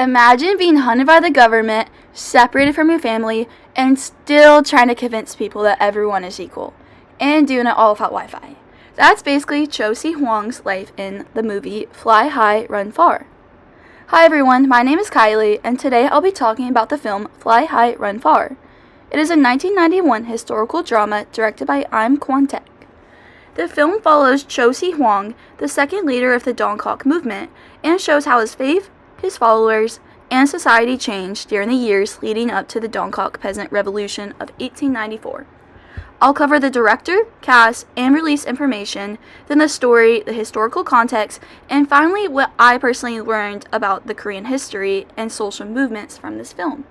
Imagine being hunted by the government, separated from your family, and still trying to convince people that everyone is equal, and doing it all without Wi-Fi. That's basically Cho Si-hwang's life in the movie Fly High, Run Far. Hi everyone, my name is Kylie, and today I'll be talking about the film Fly High, Run Far. It is a 1991 historical drama directed by Im Kwon-taek. The film follows Cho Si-hwang, the second leader of the Dongkok movement, and shows how his faith, his followers, and society changed during the years leading up to the Dongkok Peasant Revolution of 1894. I'll cover the director, cast, and release information, then the story, the historical context, and finally what I personally learned about the Korean history and social movements from this film.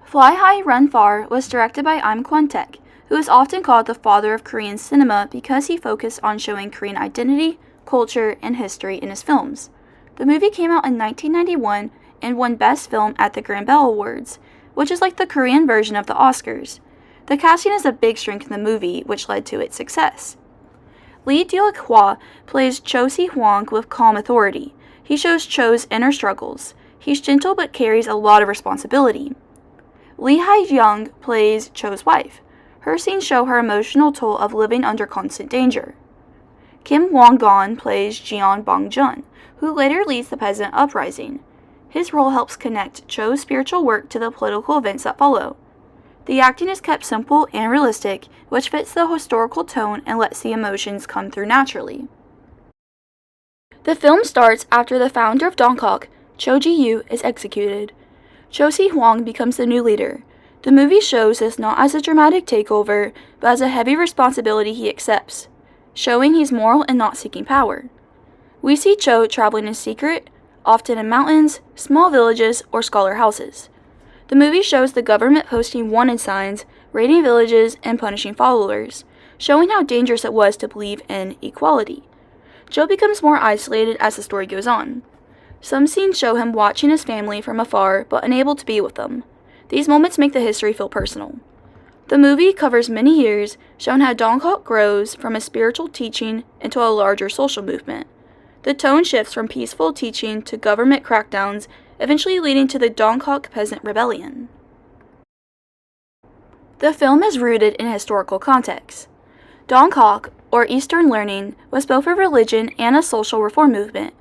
Fly High, Run Far was directed by Im Kwon-taek, who is often called the father of Korean cinema because he focused on showing Korean identity, culture, and history in his films. The movie came out in 1991 and won Best Film at the Grand Bell Awards, which is like the Korean version of the Oscars. The casting is a big strength in the movie, which led to its success. Lee Deok-hwa plays Cho Si-hwang with calm authority. He shows Cho's inner struggles. He's gentle but carries a lot of responsibility. Lee Hae-young plays Cho's wife. Her scenes show her emotional toll of living under constant danger. Kim Won-gon plays Jeon Bong-jun, who later leads the peasant uprising. His role helps connect Cho's spiritual work to the political events that follow. The acting is kept simple and realistic, which fits the historical tone and lets the emotions come through naturally. The film starts after the founder of Dongkok, Cho Ji-yu, is executed. Cho Si-hwang becomes the new leader. The movie shows this not as a dramatic takeover, but as a heavy responsibility he accepts, showing he's moral and not seeking power. We see Cho traveling in secret, often in mountains, small villages, or scholar houses. The movie shows the government posting wanted signs, raiding villages, and punishing followers, showing how dangerous it was to believe in equality. Cho becomes more isolated as the story goes on. Some scenes show him watching his family from afar, but unable to be with them. These moments make the history feel personal. The movie covers many years, showing how Dongkok grows from a spiritual teaching into a larger social movement. The tone shifts from peaceful teaching to government crackdowns, eventually leading to the Dongkok Peasant Rebellion. The film is rooted in historical context. Dongkok, or Eastern Learning, was both a religion and a social reform movement.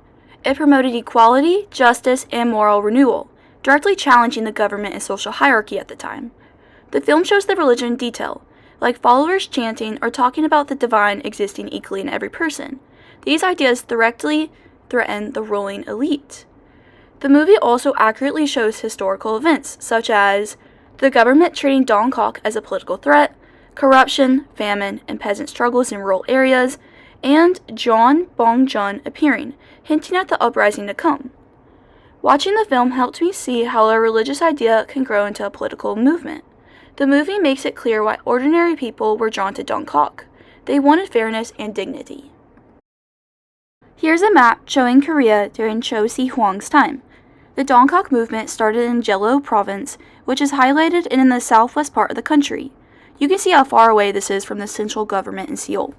It promoted equality, justice, and moral renewal, directly challenging the government and social hierarchy at the time. The film shows the religion in detail, like followers chanting or talking about the divine existing equally in every person. These ideas directly threaten the ruling elite. The movie also accurately shows historical events, such as the government treating Dongkok as a political threat, corruption, famine, and peasant struggles in rural areas, and Jeon Bong-jun appearing, hinting at the uprising to come. Watching the film helped me see how a religious idea can grow into a political movement. The movie makes it clear why ordinary people were drawn to Dongkok. They wanted fairness and dignity. Here's a map showing Korea during Cho Si-hwang's time. The Dongkok movement started in Jeolla province, which is highlighted in the southwest part of the country. You can see how far away this is from the central government in Seoul.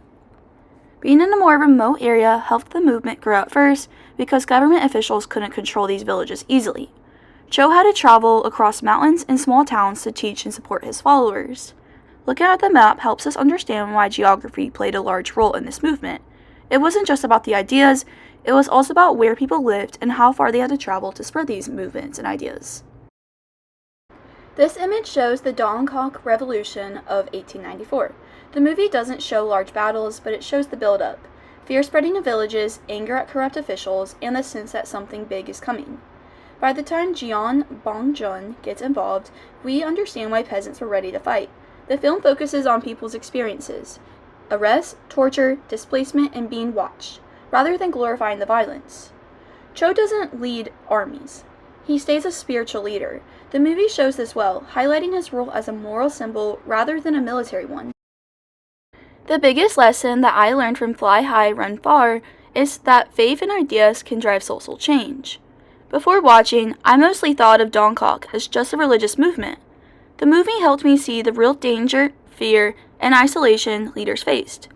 Being in a more remote area helped the movement grow at first because government officials couldn't control these villages easily. Cho had to travel across mountains and small towns to teach and support his followers. Looking at the map helps us understand why geography played a large role in this movement. It wasn't just about the ideas, it was also about where people lived and how far they had to travel to spread these movements and ideas. This image shows the Dongkok Revolution of 1894. The movie doesn't show large battles, but it shows the build-up, fear spreading in villages, anger at corrupt officials, and the sense that something big is coming. By the time Jeon Bong-jun gets involved, we understand why peasants were ready to fight. The film focuses on people's experiences: arrest, torture, displacement, and being watched, rather than glorifying the violence. Cho doesn't lead armies. He stays a spiritual leader. The movie shows this well, highlighting his role as a moral symbol rather than a military one. The biggest lesson that I learned from Fly High, Run Far is that faith and ideas can drive social change. Before watching, I mostly thought of Dongkok as just a religious movement. The movie helped me see the real danger, fear, and isolation leaders faced.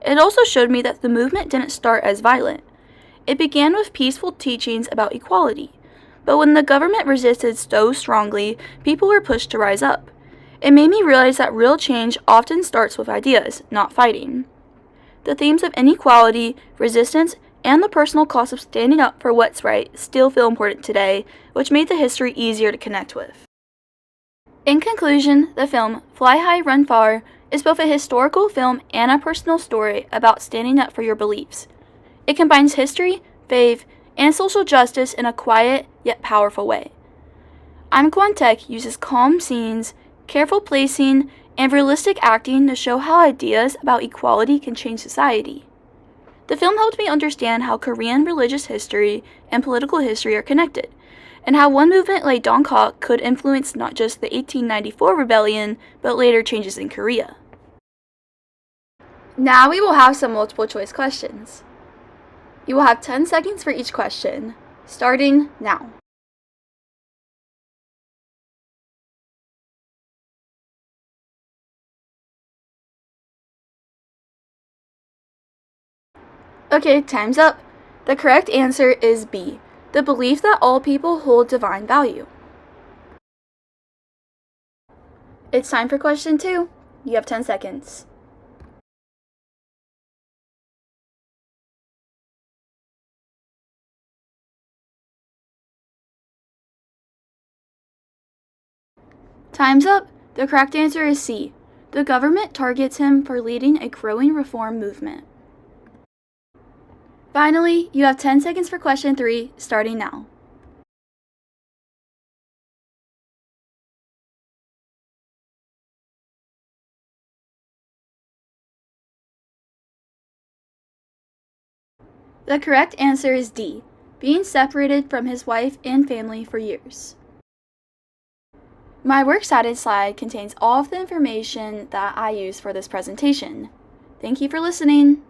It also showed me that the movement didn't start as violent. It began with peaceful teachings about equality. But when the government resisted so strongly, people were pushed to rise up. It made me realize that real change often starts with ideas, not fighting. The themes of inequality, resistance, and the personal cost of standing up for what's right still feel important today, which made the history easier to connect with. In conclusion, the film Fly High, Run Far is both a historical film and a personal story about standing up for your beliefs. It combines history, faith, and social justice in a quiet yet powerful way. I'm Tech uses calm scenes, careful placing, and realistic acting to show how ideas about equality can change society. The film helped me understand how Korean religious history and political history are connected, and how one movement like Dongkok could influence not just the 1894 rebellion, but later changes in Korea. Now we will have some multiple choice questions. You will have 10 seconds for each question, starting now. Okay, time's up. The correct answer is B, the belief that all people hold divine value. It's time for question 2. You have 10 seconds. Time's up. The correct answer is C. The government targets him for leading a growing reform movement. Finally, you have 10 seconds for question 3, starting now. The correct answer is D, being separated from his wife and family for years. My works cited slide contains all of the information that I used for this presentation. Thank you for listening.